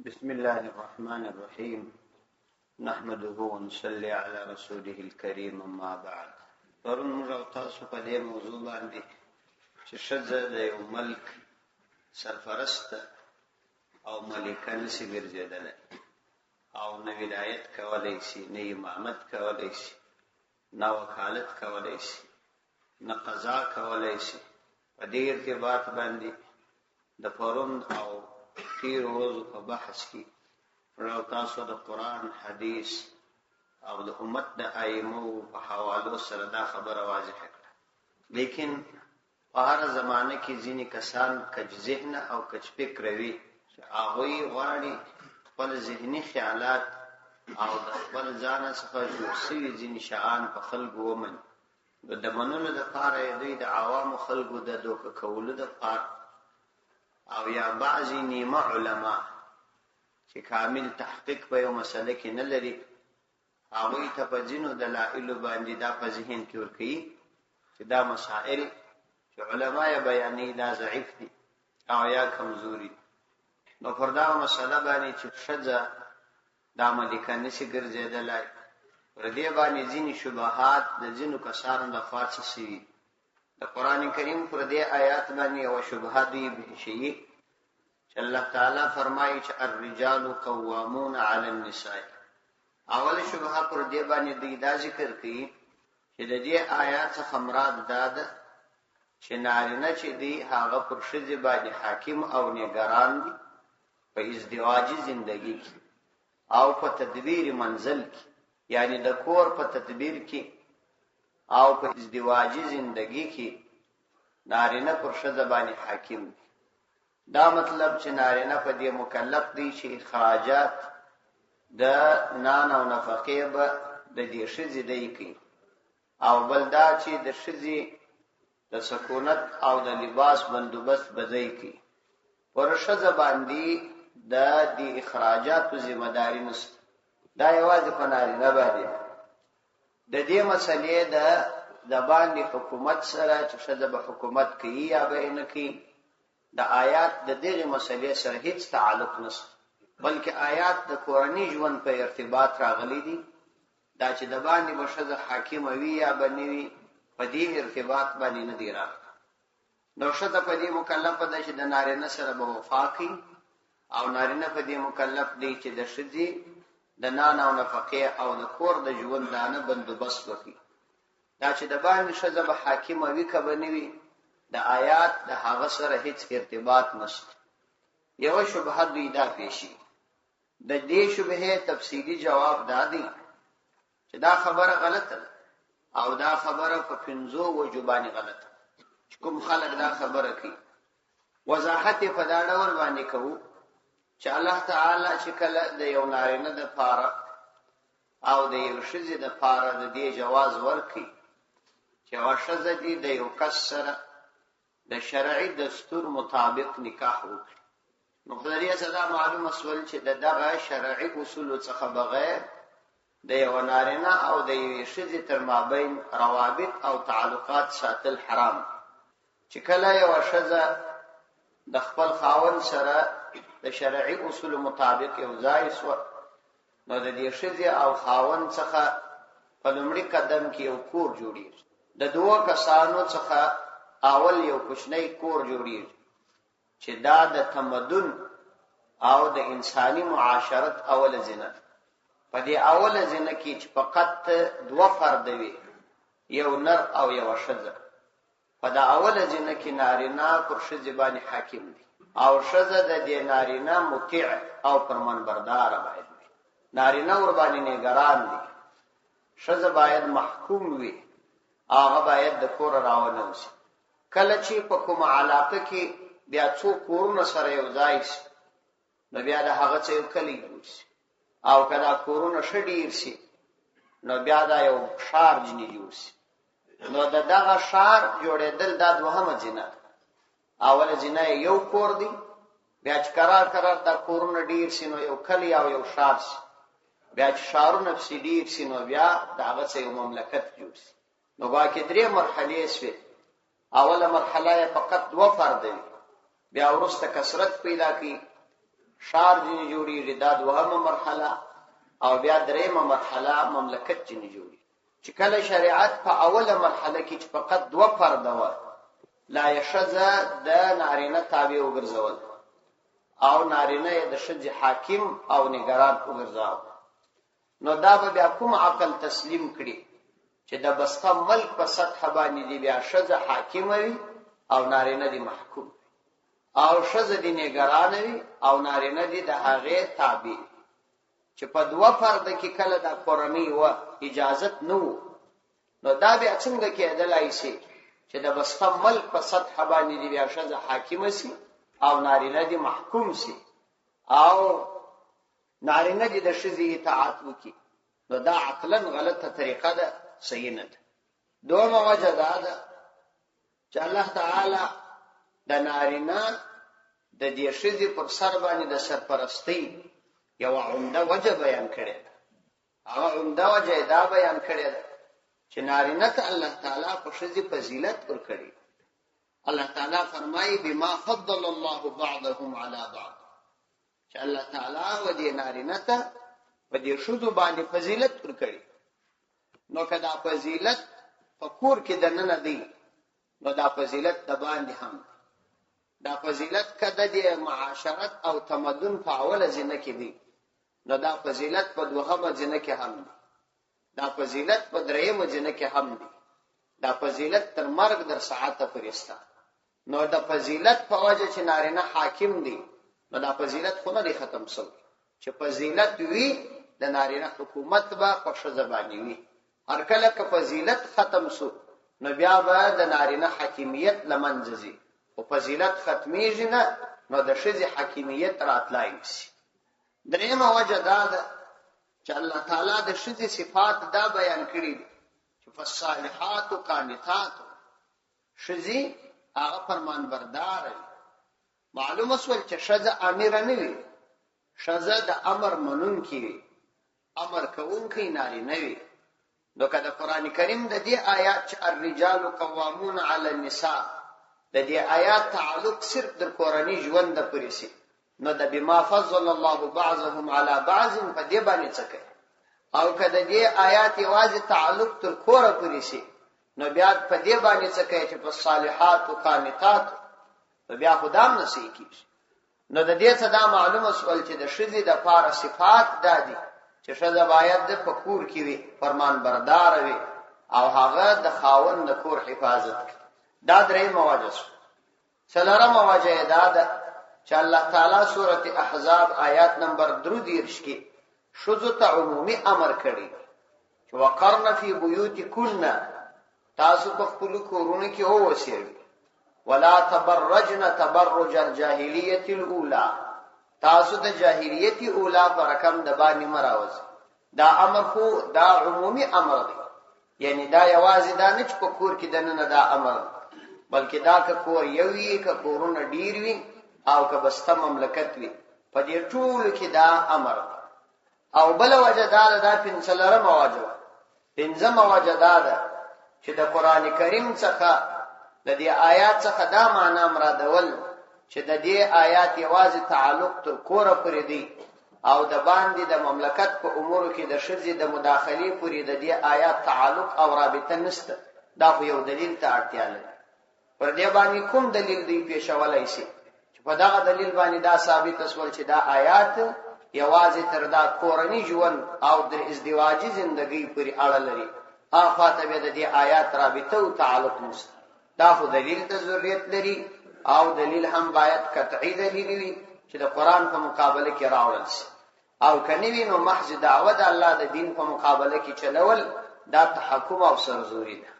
بسم الله الرحمن الرحيم نحمده ونصلي على رسوله الكريم اما بعد. پرون موږ تاسو په دې موضوع باندې چې ښځه د یو ملک سرپرست او ملکه نشي ګرځېدلی او نه ولایت کولی شي، نه امامت کولی شي، نه وکالت کولی شي، نه قضا کولی شي. په دې ارتباط باندې د پرون او تیر ورځو په بحث کې راو تاسو د قرآن، حدیث او د امت د ائمو په حوالو سره دا خبره واضحه کړه. لیکن په هر زمانه کې ځینې کسان کج ذهن او کج فکر وي چې هغوی غواړي خپل ذهني خیالات او د خپل ځان څخه جوړ شوي ځینې شیان په خلکو ومني. د منلو دپاره یې دوی د عوامو خلکو د دوکه کولو دپاره او یا بعضی نیمه علما چې کامل تحقیق په یو مسله کې نه لري، هغوی ته په ځینو دلایلو باندې دا په ذهن کې ورکوي چې دا مسائل چې علما یې بیانوي دا ضعیف دي او یا کمزوري. نو پر دا مسله باندې چې ښځه دا ملکه نشي ګرځېدلی، پر دې باندې ځینې شبهات د ځینو کسانو لخوا څه شوي. د قرآن کریم پر دې آیات باندې یوه شبهه دوی شوي چې الله تعالی فرمایي چې الرجال قوامون علی النساء. اول شبهه پر دې باندې دوی دا ذکر کوي چې د دې آیات څخه مراد دا ده چې نارینه چې دی هغه پر ښځې باندې حاکم او نگران دي په ازدواجي زندگی کې او په تدبیر منزل کې، یعنی د کور په تدبیر کې او په ازدواجی زندگی کې نارینه پر ښځه باندې حاکم دی. دا مطلب چې نارینه په دې مکلف دی چې اخراجات د نان او نفقې به د دې ښځې دی کوي، او بل دا چې د ښځې د سکونت او د لباس بندوبست به دی کوي. پر ښځه باندې د دې اخراجاتو ذمه داري نشته، دا یوازې په نارینه باندې. د دې مسلې د باندې حکومت سره چې ښځه به حکومت کوي یا به یې نه کوي، د آیات د دغې مسلې سره هیڅ تعلق نشته، بلکې آیات د کورني ژوند په ارتباط راغلي دي. دا چې د باندې به ښځه حاکمه وي یا به نه وي په دې ارتباط باندې نه دی راغلی. نو ښځه په دې مکلفه ده چې د نارینه سره به وفا کوي، او نارینه په دې مکلف دی چې د ښځې د نان او نفقې او د کور د ژوند دانه بندوبست وکړي. دا چې د باندې ښځه به حاکمه وي که به نه وي، د آیات د هغه سره هیڅ ارتباط نشته. یوه شبهه دوی دا پیشي، د دې شبهې تفصیلي جواب دا دی چې دا خبره غلطه ده او دا خبره په 5 وجو باندې غلطه چې کوم خلک دا خبره کوي. وضاحت په دا ډول باندې کوو چې الله تعالی چې کله د یو نارینه د پاره او د یو ښځې د پاره د دې جواز ورکړي چې هغه ښځه دې د یو کس سره د شرعي دستور مطابق نکاح وکړي، نو په دې سره معلومه شول چې دغه شرعي اصولو څخه بغیر د یو نارینه او د یوې ښځې تر مابین روابط او تعلقات ساتل حرام. چې کله یوه ښځه د خپل خاوند سره د شرعي اصولو مطابق یو ځای شوه، نو د دې ښځې او خاوند څخه په لومړي قدم کې یو کور جوړېږي. د 2 کسانو څخه اول یو کوچنی کور جوړېږي چې دا د تمدن او د انساني معاشرت اوله زینه ده. په دې اوله زینه کې چې فقط 2 فرد وي، یو نر او یوه ښځه، په دا اوله زینه کې نارینه پر ښځې باندې حاکم دی او ښځه د دې نارینه مطیع او فرمانبرداره باید وي. نارینه ورباندې نگران دي، ښځه باید محکوم وي، هغه باید د کور راونوځي. کله چې په کومه علاقه کې بیا څو کورونه سره یو ځای شي، نو بیا د هغه څه یو کلی جوړ شي، او که دا کورونه ښه ډېر شي نو بیا دا یو ښار ځینې جوړ شي. نو د دغه ښار جوړېدل دا 2مه زینه ده. اوله زینه یو کور دی، بیا چې قرار دا کورونه ډېر شي نو یو کلی او یو ښار شي، بیا چې ښارونه پسې ډېر شي نو بیا د هغه څه یو مملکت جوړ شي. نو باقي 3 مرحلې شوې. اوله مرحله یې فقط 2 فرد وي، بیا وروسته کثرت پیدا کوي، شار ځینې جوړېږي، دا دوهمه مرحله. او بیا دریمه مرحله مملکت ځینې جوړېږي. چې کله شریعت په اوله مرحله کې چې فقط 2 فرده وه، لا یې ښځه د نارینه تابع وګرځول او نارینه یې د ښځې حاکم او نګران وګرځاوه، نو دا به بیا کوم عقل تسلیم کړي چې د بسته ملک په سطح باندې دی بیا ښځه حاکمه وي او نارینه دی محکوم، او ښځه دی نګرانه وي او نارینه دی د هغې تابع. چې په 2 فرده کې کله دا کورنۍ وه اجازت نه و، نو دا بیا څنګه کېدلی شي چې د بسته ملک په سطح باندې دی بیا ښځه حاکمه سي او نارینه دی محکوم سي او نارینه دی د ښځې اطاعت وکړي؟ نو دا عقلا غلطه طریقه ده، صحیح نه ده. دومه وجه دا ده چې الله تعالی د نارینه د دې ښځې پر سر باندې د سرپرستۍ یو عمده وجه بیان کړې ده. هغه عمده وجه دا بیان کړې ده چې نارینه ته الله تعالی په ښځې فضیلت ورکړي. الله تعالی فرمایي بما فضل الله بعضهم على بعض، چې الله تعالی و دې نارینه ته په دې ښځو باندې فضیلت ورکړي. نو که دا فضیلت په کور کې دننه دی، نو دا فضیلت د باندې هم دا فضیلت که د معاشرت او تمدن په اوله زینه کې دی، نو دا فضیلت په 2مه زینه کې هم دی، دا فضیلت په 3مه زینه کې هم دی، دا فضیلت تر مرګ در ساعته پورې شته. نو د فضیلت په وجه چې نارینه حاکم دی، نو دا فضیلت خو نه دی ختم شوی. چې فضیلت وي د نارینه حکومت به په ښځه باندې وي. هر کله که فضیلت ختم شو، نو بیا به د نارینه حاکمیت له منځه ځي، او فضیلت ختمیږي نه، نو د ښځې حاکمیت راتلای نشي. دریمه وجه دا ده چې الله تعالی د ښځې صفات دا بیان کړي چې فالصالحات قانتات، ښځې هغه فرمانبردار وي. معلومه شول چې ښځه امره نه وي، ښځه د امر منونکې وي، امر کوونکی نارینه وي. نو که د قرآن کریم د دې آیات چې الرجال قوامون علی النساء د دې آیات تعلق صرف د کورنۍ ژوند د پورې سي، نو د بما فضل الله بعضهم علی بعض په دې باندې څه کوي؟ او که د دې آیات یوازې تعلق تر کوره پورې سي، نو بیا په دې باندې څه کوي چې په صالحات او قانتات، نو بیا خدام نه صحیح کیږي. نو د دې څه دا معلومه شول چې د ښځې د پاره صفات دا دي چې ښځه باید د په کور کې وي، فرمان بردار وي، او هغه د خاوند د کور حفاظت کوي. دا دریمه وجه شو. څلورمه وجه دا ده چې الله تعالی سورۃ احزاب آیات نمبر 33 کې ښځو ته عمومي امر کړی چې وقرن فی بیوتکن، تاسو په خپل کورونو کې اوسئ، ولا تبرجن تبرج الجاهلیه الاولى، تاسو د جاهلیت اولا په رقم د باندې مراوز. دا امر خو دا عمومي امر دی، یعنی دا یوازې دا نه چې په کور کې دننه دا امر، بلکې دا که کور یو وي، که کورونه ډیر وي، او که بسته مملکت وي، په دې ټولو کې دا امر. او بل وجه دا ده، دا پنځلرمه وجه. پنځمه وجه دا ده چې د قرآن کریم څخه د دې آیات څخه دا معنا مرادول چې د دې آیات یوازې تعلق تر کوره پورې دی، او د باندې د مملکت په امورو کې د ښځې د مداخلې پورې د دې آیات تعلق او رابطه نشته. دا خو یو دلیل ته اړتیا لري. پر دې باندې کوم دلیل دی پیښولای شي چې په دغه دلیل باندې دا ثابت شول چې دا آیات یوازې تر دا کورنۍ ژوند او د ازدواجي ژوندۍ پورې اړه لري، هغه ته به د دې آیات رابطه او تعلق نشته. دا خو دلیل ته ضرورت لري، او دلیل هم باید قطعی دلیل وي چې د قرآن په مقابله کې راوړل شي، او کني وي نو محض دعوه د الله د دین په مقابله کې چلول دا تحکم او سرزوري ده.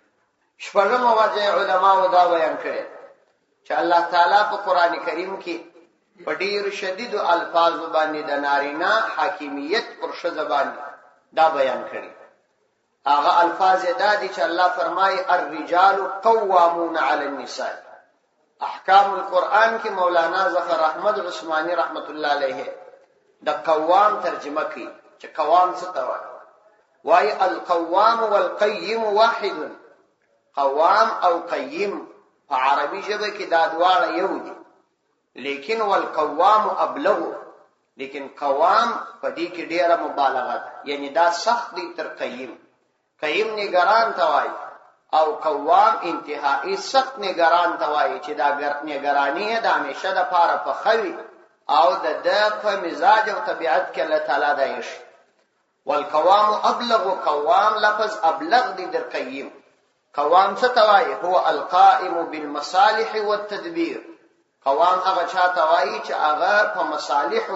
شپږمه وجه علماء دا بیان کړي چې الله تعالی په قرآن کریم کې په ډیر شدید الفاظ باندې د نارینه حاکمیت پر ښځه باندې دا بیان کړي. هغه الفاظ دا دي چې الله فرمایي الرجال قوامون علی النساء. احکام القرآن کې مولانا ظفر احمد عثماني رحمت الله علیه د قوام ترجمه کوي چې قوام څه ته وایي. وایي القوام والقیم واحد. قوام او قیم په عربي ژبه کې دا دواړه یو دي، لیکن والقوام ابلغ، لیکن قوام په دې کې ډیره مبالغه ده، یعنی دا سخت دی تر قیم. قیم نگران ته وایي او قوام انتهایی سخت نگران ته وایي چې دا نگرانی د همیشه د پاره په خوي او د په مزاج او طبیعت کې الله تعالی دایش. والقوام ابلغ، قوام لفظ ابلغ دی در قیم. قوام څه ته وایي؟ هو القائم بالمصالح والتدبير. قوام هغه چا ته وایي چې هغه په مصالح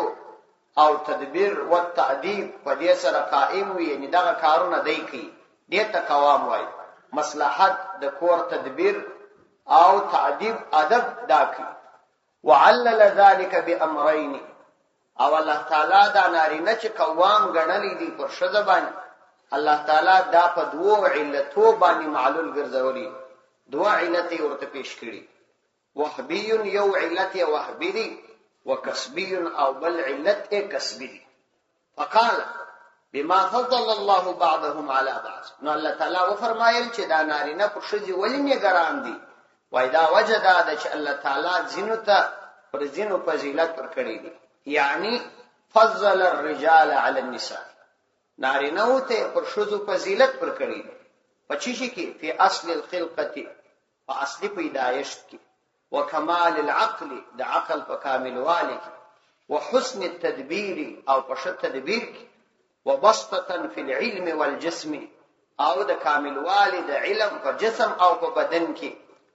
او تدبیر او تعدیب په دې سره قائم وي، یعنی دغه کارونه دی کوي، دې ته قوام وایي. مصلحت د کور تدبیر او تعدیب ادب دا کوي. وعلل ذلك بامرين، او الله تعالی دا نارینه چې قوام ګڼلی دی پر ښځه باندې، الله تعالی دا په دوه علتو باندې معلول ګرځولي. دوه علت یې ورته پیش کړي، وهبي یو علت یې وهبي دی، وکسبي او بل علت یې کسبي دی. فقال بما فضل الله بعضهم على بعض، نو الله تعالی و فرمایل چې دا نارینه پر ښځې ولې نگران دي؟ وای دا وجه دا ده چې الله تعالی ځینو ته پر ځینو فضیلت ورکړي دي، یعنی فضل الرجال على النساء. نارینه ته پر ښځو فضیلت ورکړي دي په چی شي کې؟ په اصل الخلقه، په اصلي پیدایش کې، وکمال العقل، د عقل په کامل والي کې، وحسن التدبير او په ښه تدبیر کې، وبسطه في العلم والجسم او د کامل والي د علم په جسم او په بدن کې،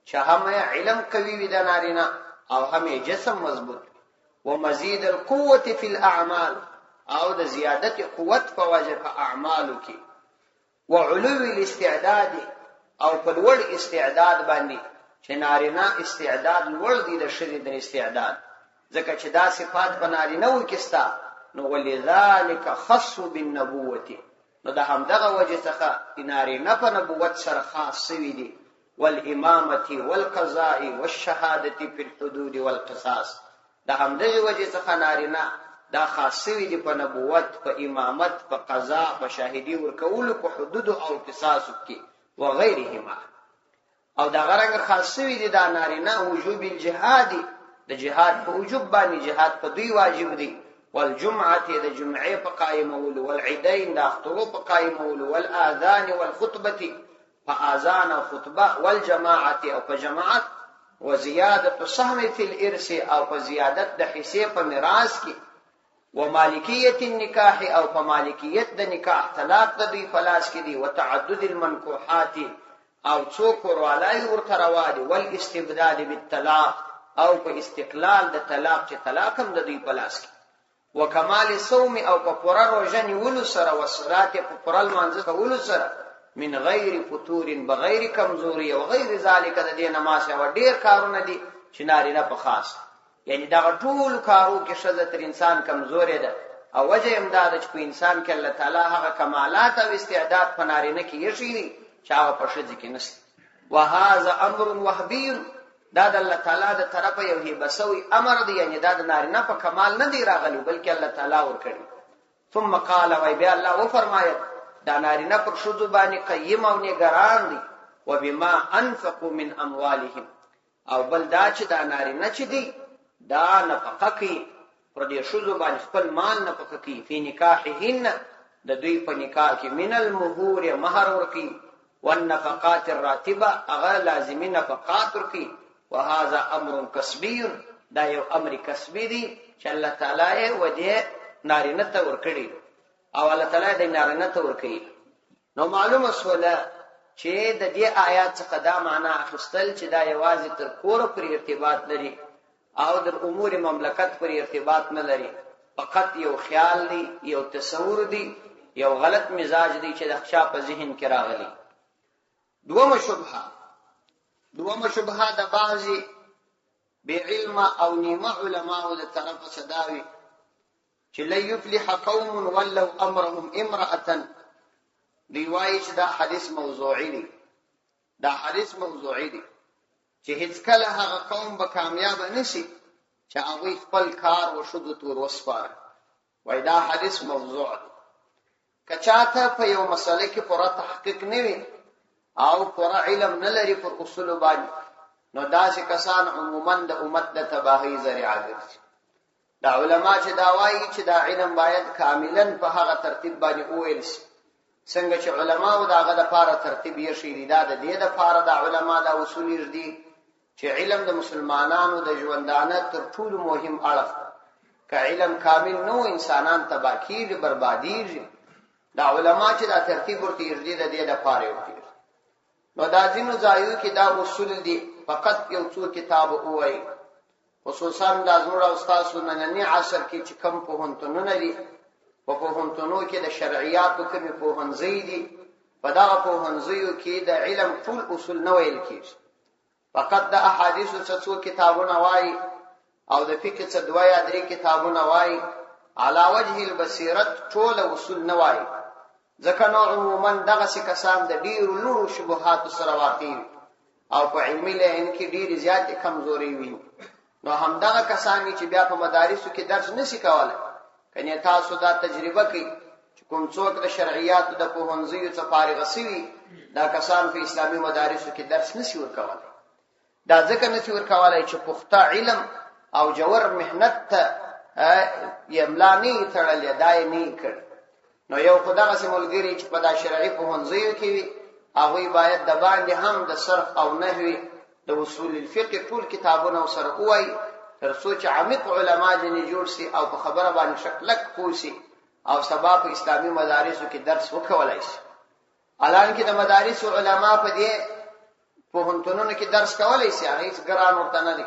چې هم علم قوي وي د نارینه او هم جسم مضبوط، ومزيد القوه في الاعمال او د زیادت قوت په وجه په اعمالو کې، وعلو الاستعداد او په لوړ استعداد باندې، چې نارینه استعداد لوړ دی د ښځې د استعداد، ځکه چې دا صفات په نارینه و کې ستا. نو ولذلك خصوا بالنبوه، نو د همدغه وجه څخه نارینه په نبوت سره خاص شوي دي، والامامه والقضاء والشهاده في الحدود والقصاص. د همدغه وجه څخه نارینه دا خاص شوي دي په نبوت، په امامت، په قضا، په شاهدی ورکولو، په حدود او قصاص کې وغيرهما. او دا غرنګ خاص شوي دي دا نارینه وجوب الجهاد، د جهاد په وجوب باندې، جهاد په دوی واجب دي، والجمعه د جمعې په قائمولو، والعیدین د اخترو په قائمولو، والاذان والخطبه په اذان او خطبه، والجماعه او په جماعت، وزياده السهم في الارث او په زیادت د حصے په میراث کې، ومالکیت النکاح او په مالکیت د نکاح طلاق د دوی فلاس کې دي، وتعدد المنکوحات او څوک ورولای ورته روا دي، والاستبداد بالطلاق او په استقلال د طلاق چې طلاق هم د دوی فلاس کې، وکمال الصوم او په پوره روزه نیولو سره، وصلات په پوره لمانځه کولو سره، من غیر فتور بغیر کمزوري، او غیر ذالک د دې نماز او ډیر کارونه دي چې نارینه په خاص، یعنی دا ټول کارو کې ښځه تر انسان کمزورې ده، او وجه امداد چې په انسان کې الله تعالی هغه کمالات او استعداد په نارینه کې یې شي چې هغه په ښځه کې نشته. وهذا امر وهبي، دا د الله تعالی د طرفه یو هیبسوي امر دی، یعنی دا د نارینه په کمال نه دی راغلی بلکې الله تعالی ورکړي. ثم قال، وای بیا الله و فرمایل دا نارینه پر ښځو باندې قیم او نگران دي، وبما انفقوا من اموالهم، او بل دا چې دا نارینه چې دی دا نفقه کوي پر دې ښځو باندې، خپل مال نفقه کوي، فی نکاحهن د دوی په نکاح کې، من المهور مهر ورکي، والنفقات الراتبه هغه لازمي نفقات ورکي. وهذا امر کسبی، دا یو امر کسبی دی چې الله تعالی و دې نارینه ته ورکړي او الله تعالی دې نارینه ته ورکړي. نو معلومه سوله چې د دې آیات څخه دا معنا اخیستل چې دا یوازې تر کور پر ارتباط لري او در امور مملکت پر ارتباط نه لري، فقط یو خیال دی، یو تصور دی، یو غلط مزاج دی چې د خشا په ذهن کې راغلی. دومره شبهه د بعضی بی علم او نیمه علماء د طرف صداوی چې لا یفلح قوم ولو امرهم امرأة، دی وایي چې دا حدیث موضوعی دی، دا حدیث موضوعی دی چې هیڅ کله هغه قوم به کامیاب نشي چې هغه خپل کار وشدو تور وسپاره. وای دا حدیث موضوع دی. کچاته په یو مسله کې پوره تحقیق نه وي او پوره علم نه لري پر اصول باندې، نو داسې کسان عموما د امت د تباہی ذریعہ ګرځي. دا علما چې دا وایي چې دا علم باید کاملا په هغه ترتیب باندې وویل شي څنګه چې علما او داغه د پاره ترتیب یې شي دا د دې د پاره د علما دا اصول دي چې علم د مسلمانانو د ژوندانه تر ټولو مهم اړخ که علم کامل نو انسانان تباہ کیږي بربادیږي دا علما چې دا ترتیب ورته یې د دې د پاره وکړي نو دا ځینو ځایو کې دا اصول دي فقط یو څو کتاب وایي خصوصا د زموږ استادو نننی عصر کې چې کم پوهنتونونه دي په پوهنتونو کې د شرعیاتو کومې پوهنځي دي په دغه پوهنځیو کې د علم ټول اصول نه ویل کېږي فقط د احادیثو څو کتابونه وایي او د فقه څه دوه یا درې کتابونه وایي علی وجه البصیرت ټول اصول نه وایي ځکه نو عموما دغسې کسان د ډېرو لوړو شبهاتو سره واقع او په علمي لحاظ کې ډېرې زیاتې کمزورۍ وي نو همدغه کسان چې بیا په مدارسو کې درس نشي کولی کنه تاسو دا تجربه کوي چې کوم څوک د شرعیاتو د پوهنځیو څخه فارغ شوي دا کسان په اسلامي مدارسو کې درس نشي ورکولی دا ځکه نشي ورکولی چې پخته علم او جوور محنت ته یې ملا نه تړلې دا یې نه کړ نو یو خو دغسې ملګري چې په دا شرعي پوهنځیو کې وي هغوی باید د باندې هم د صرف او نحوي د اصول الفقه ټول کتابونه سره وایي تر څو چې عمیق علما ځینې جوړ شي او په خبره باندې شکلک پوه شي او سبا په اسلامي مدارسو کې درس وکولی شي الان کې د مدارسو علما په دې پوهنتونونو کې درس کولی شي هغه هېڅ ګران ورته نه دي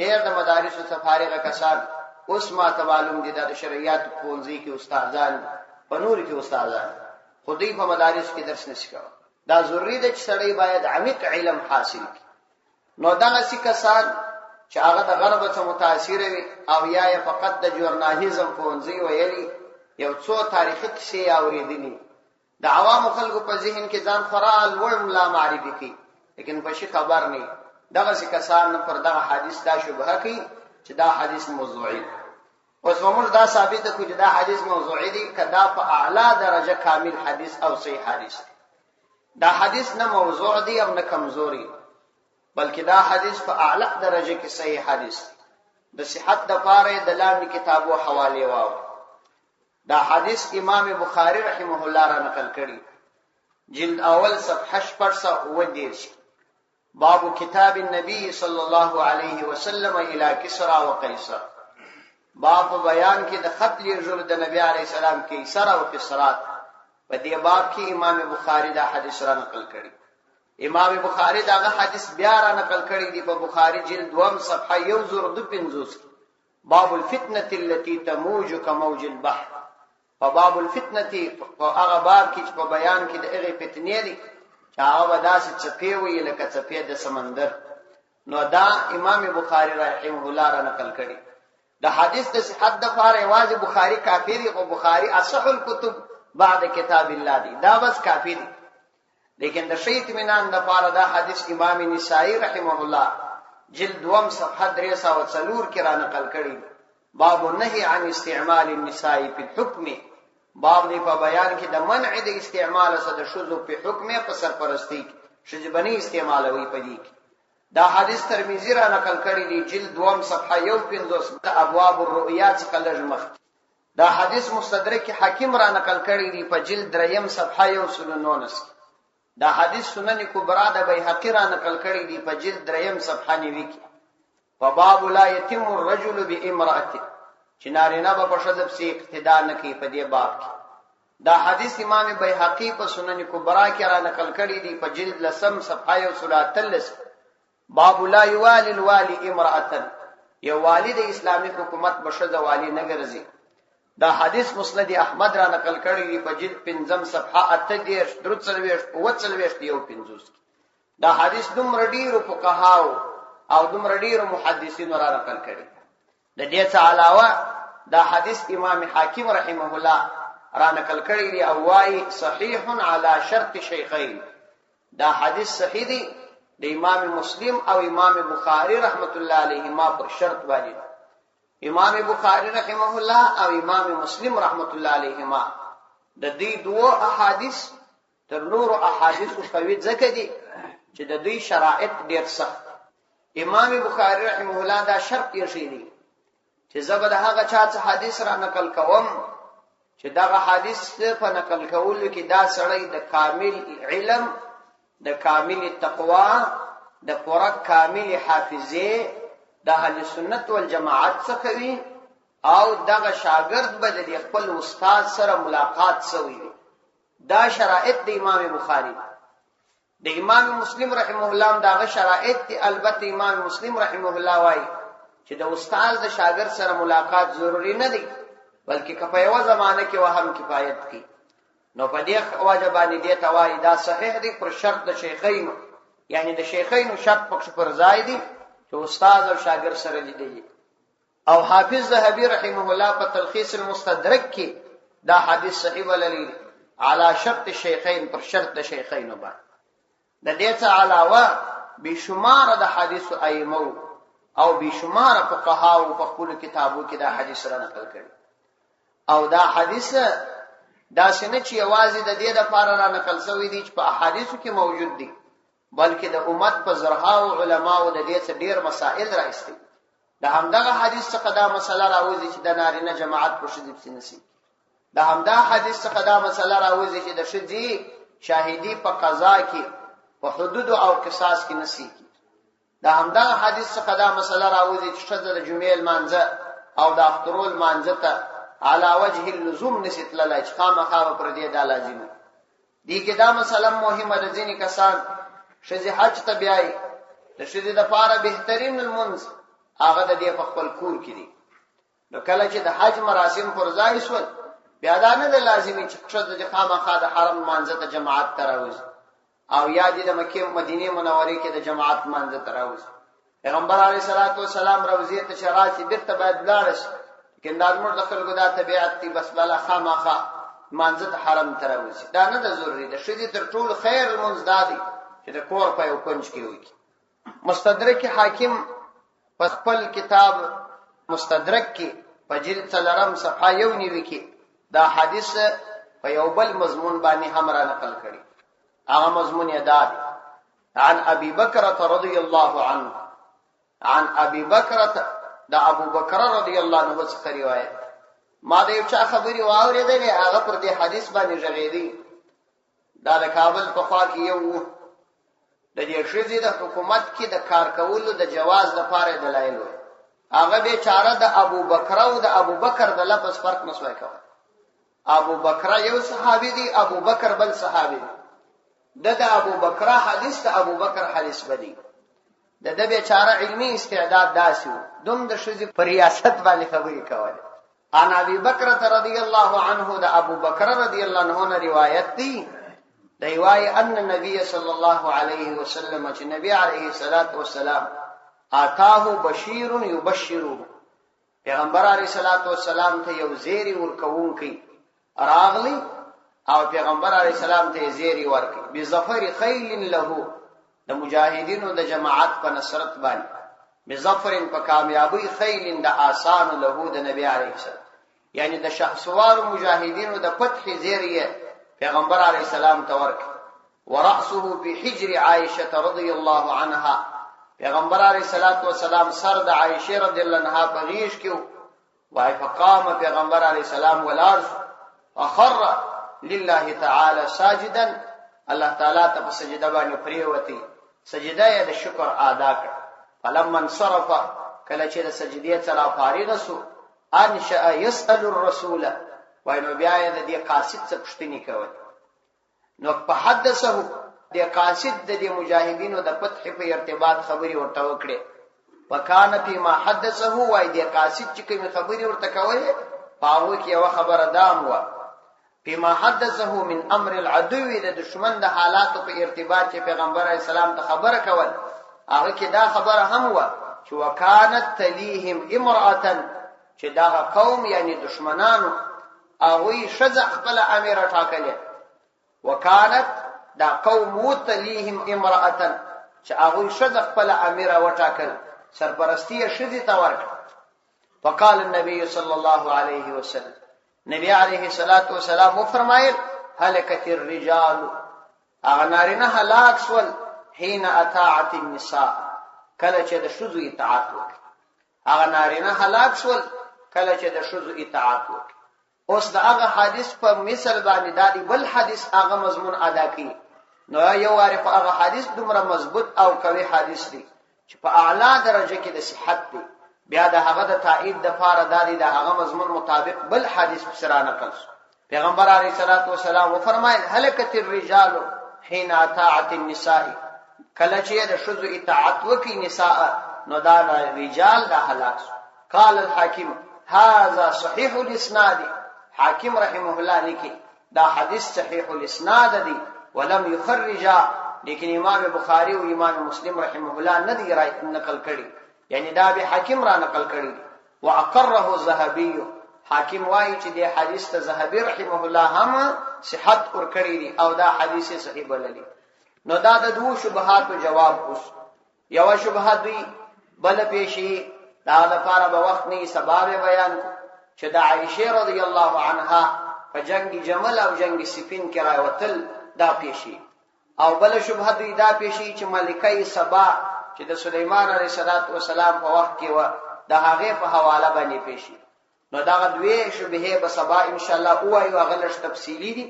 ډېر د مدارسو څخه فارغه کسان اوس ماته معلوم دي دا د شرعیاتو پوهنځي کې استادان په نورو کې استادان خو دوی په مدارسو کې درس نشي کولی دا ضروري ده چې سړی باید عمیق علم حاصل کړي نو دغسې کسان چې هغه د غرب څخه متاثره وي او یا یې فقط د ژورنالیزم پوهنځي ویلي یو څو تاریخي کیسې اورېدلي د عوامو خلکو په ذهن کې ځان خورا لوړ ملا معرفي کوي لیکن په شي خبر نه دغسې کسان پر دغه حدیث دا شبهه کوي چې دا حدیث موضوعي اوس موږ دا ثابته کړو چې دا حدیث موضوعي دی که دا په اعلی درجه کامل حدیث او صحیح حدیث دی دا حدیث نه موضوع دی او نه کمزوري بلکې دا حدیث په اعلی درجه کې صحیح حدیث دی د صحت دپاره د لاندې کتابو حوالې واورئ دا حدیث امام بخاری رحمه الله را نقل کړي جلد اول صفحه 610 باب کتاب النبي صلی الله علیه وسلم الى کسرا و قیصر باب بیان کې د خط لیږلو د نبی علیه السلام کیسر او کسرا په دې باب کې امام بخاری دا حدیث را نقل کړي امام بخاری دا حدیث بیا را نقل کړي دی په بخاری جلد 2 صفحه 152 باب الفتنه التي تموج كموج البحر په باب الفتنه په هغه باب کې په بیان کې د هغه فتنې دي چې هغه داسې چپی وي لکه چپی د سمندر نو دا امام بخاری رحمه الله را نقل کړي د حدیث د صحت د فار یوازې بخاری کافی دی او بخاری اصح الكتب بعد کتاب الله دی دا بس کافی دی لیکن د شیط منان د فار دا حدیث امام نسائی رحمه الله جلد 2 صفحه 304 کې را نقل کړي باب النهي عن استعمال النساء في الحكم باب دی په بیان کې د منع د استعمال سره د شذو په حکم په سرپرستی شجبنی استعمالوي پدې کې دا حدیث ترمذی را نقل کړی دی جلد 2 صفحه 150 د ابواب الرؤيا څخه لږ مخ دا حدیث مستدرک حاکم را نقل کړی دی په جلد 3 صفحه 119 دا حدیث سنن کبرا د بیهقی را نقل کړی دی په جلد 3 صفحه 90 کې په باب لا يتم الرجل بامراته چې نارینه به په ښځه پسې اقتدا نه کوي په دې باب کې دا حدیث امام بیهقی په سنن کبرا کې را نقل کړی دی په جلد 10 صفحه 143 باب لا يوالي الوالي امرأة یو والی د اسلامی حکومت به ښځه والی نه ګرځي دا حدیث مسند احمد را نقل کړی دی په جلد 5 صفحه 38 دا حدیث دومره ډیرو فقهاو او دومره ډیرو محدثینو را نقل کړي د دې څخه علاوه دا حدیث امام حاکم رحمه الله را نقل کړی دی او وايي صحیح علی شرط شیخین دا حدیث صحیح دی د امام مسلم او امام بخاری رحمت الله علیهما پر شرط باندې امام بخاری رحمه الله او امام مسلم رحمت الله علیهما د دې دوه احادیث تر نورو احادیثو قوي ځکه دي چې د دوی شرایط ډیر سخت امام بخاری رحمه الله دا شرط یې شي دي چې زبر هغه چا څخه حدیث را نقل کوم چې دا حدیث په نقل کولو کې دا سړی د کامل علم، د کامل تقوا، د پوره کامل حافظه د اهل سنت والجماعت څخه وي او دغه شاګرد به د خپل استاد سره ملاقات سوی وي. دا شرایط د امام بخاری، د امام مسلم رحمه الله دغه شرایط دي. البته امام مسلم رحمه الله وايي چې د استاد د شاګرد سره ملاقات ضروری نه دی، بلکې په یو زمانه کې وهم کفایت کوي. نو په دې واجبانی دي ته وايي دا صحیح دی پر شرط د شیخینو، یعنی د شیخینو شرط پکښ پر ځای دی چې استاد او شاګرد سره لیدي. او حافظ ذهبی رحمه الله په تلخیص المستدرک کې دا حدیث صحیح وللی علی شرط الشیخین، پر شرط د شیخینو باندې. د دې څخه علاوه بشمار د حدیث ائمه او بشمار فقها او په خپل کتابو کې دا حدیث را نقل کړي. او دا حدیث دا څنګه چې یوازې د دې لپاره را نقل شوی دی چې په احادیثو کې موجود دي، بلکې د امت په زرهاو علماو د دې څخه ډیر مسائل راځي. د همدغه حدیث څخه دا مسله راوځي چې د نارینه جماعت په شذ کې نسی. د همدغه حدیث څخه دا مسله راوځي چې د شذ شاهدی په قضا کې په حدود او قصاص کې نسی. د همدغه حدیث څخه دا مسله راوځي چې شذ د جمعې المانځه او د اخترول مانځه ته علی وجه اللزوم نسیت لای چې خامخا پر دې دا لازمي دي. کې دا مسله مهمه ده. ځینې کسان شذ حج ته بیاي د شذ د لپاره بهترین المنز هغه د دې په خپل کور کې دي. نو کله چې د حج مراسم پر ځای شول بیا دا نه لازمي چې شذ د خامخا د حرم مانځه ته جماعت تراوځي او یا د مکه مدینه منوره کې د جماعت مانځه تراوځي. پیغمبر علیه الصلاۃ والسلام روزیه ته شرایط بیرته باید لاړ شي، کیندار مر دخل ګدا طبيعت تی بس بلا خامخا مانځه حرم تراوځي. دا نه د ضروري ده. شذ تر ټول خیر المنزدادي چې د کور په یو کنج کې وي. مستدرک حاکم په خپل کتاب مستدرک کې په جلد 3 صفحه 1 کې دا حدیث په یو بل مضمون باندې هم را نقل کړي. هغه مضمون یې دا دی: عن ابي بکر رضی الله عنه، عن ابي بکر دا ابو بکر رضی الله عنه څخه روایت. ما د یو چا خبري واورېدلې، هغه پر دې حدیث باندې ژغېدی. دا د کابل په خوا کې یو د دې شذ د حکومت کې د کار کولو د جواز لپاره دلایل وي. هغه به چاره د ابو بکر او د ابو بکر د لفظ فرق نسوي کوي. ابو بکر یو صحابي دی، ابو بکر بل صحابي دی. د ابو بکر حدیث د ابو بکر حدیث بدی. د به چاره علمی استعداد داسیو دوم د شذ پر ریاست باندې خبرې کوي. ان ابي بکر رضی الله عنه د ابو بکر رضی الله عنه روایت دی. دی وايي ان النبي صلى الله عليه وسلم چې نبی عليه الصلاه والسلام اتاه بشير يبشره، پیغمبر عليه الصلاه والسلام ته یو زیری ورکوونکی راغلی او پیغمبر عليه السلام ته زیری ورکړي بظفر خيل له، د مجاهدینو د جماعت په نصرت باندې، بظفر په کامیابی خيل د آسان له د نبی عليه السلام، یعنی د شهسوار مجاهدینو د فتح زیری پیغمبر علیہ السلام تورک. ورأسه في حجر عائشة رضی الله عنها، پیغمبر علیہ الصلوۃ والسلام سر د عائشہ رضی الله عنها په غیش کې وای فقام پیغمبر علیہ السلام ولارز اخر لله تعالی ساجدا، الله تعالی ته سجده باندې پریوتی، سجده د شکر ادا کړ. فلما انصرف، کله چې د سجدې څخه فارغ شو، انشأ يسأل الرسول، وای نو بیا د دې قاصد څخه پوښتنه کوي. نو په حدثه د قاصد د مجاهدینو د فتح په ارتباط خبري ورته وکړي. وکانه فيما حدثه، وای د قاصد چې کوم خبري ورته کوي پاو کې یو خبره دام و. فيما حدثه من امر العدو، د دشمن د حالاتو په ارتباط چې پیغمبر اسلام ته خبره کول، هغه کې دا خبره هم و چې وکانت تليهم امراه، چې دا قوم یعنی دشمنانو هغه شذ خپل امیر ټاکلې. وکانت دا قوم تليهم امراه، چې هغه شذ خپل امیر وټاکل، سرپرستی شذ ته ورکړ. فقال النبي صلى الله عليه وسلم، نبی علیہ الصلوۃ والسلام فرمایل هلكت الرجال، هغه نارینه هلاک سول حين اطاعت النساء، کله چې د شذ اطاعت وکړ. هغه نارینه هلاک سول کله چې د ښځو اطاعت وکړي. اوس د هغه حدیث په مثل باندې دادی بل حدیث هغه مضمون ادا کړي، نو یو واری په هغه حدیث دومره مضبوط او قوي حدیث دی چې په اعلی درجه کې د صحت دی، بیا د هغه د تایید د فار دادی د هغه مضمون مطابق بل حدیث سره نقل شو. پیغمبر علیه الصلاۃ والسلام و فرمایل هلکت الرجال حين اطاعت النساء، کله چې د ښځو اطاعت وکړي نساء نو دا رجال دا هلاک شو. قال الحاکم هذا صحیح الاسناد، حاکم رحمه الله لیکي دا حدیث صحیح الاسناد دی ولم يخرجا، لیکن امام بخاری او امام مسلم رحمه الله نه دی نقل کړي، یعنی دا به حاکم را نقل کړي. واقره الذهبي، حاکم وايي چې د حدیث ته ذهبي رحمه الله هم صحت ور کړی دی او دا حدیث صحیح بللی. نو دا د دوه شبهات جواب اوس. یو شبهه دی بل پیشي دا د لپاره به وخت نه سبب بیان چې د عائشه رضی الله عنها په جنگ جمل او جنگ سفین کې راوتل دا پیشي، او بل شبهه دی دا پیشي چې ملکه سبا چې د سليمان علیه السلام په وخت کې و د هغه په حواله باندې پیشي. نو دا دوی شبهه به سبا ان شاء الله وایو غلش تفصیلی دي،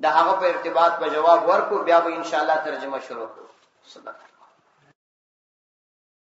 د هغه په ارتباط به جواب ورکو، بیا به ان شاء الله ترجمه شروع کړو. صدق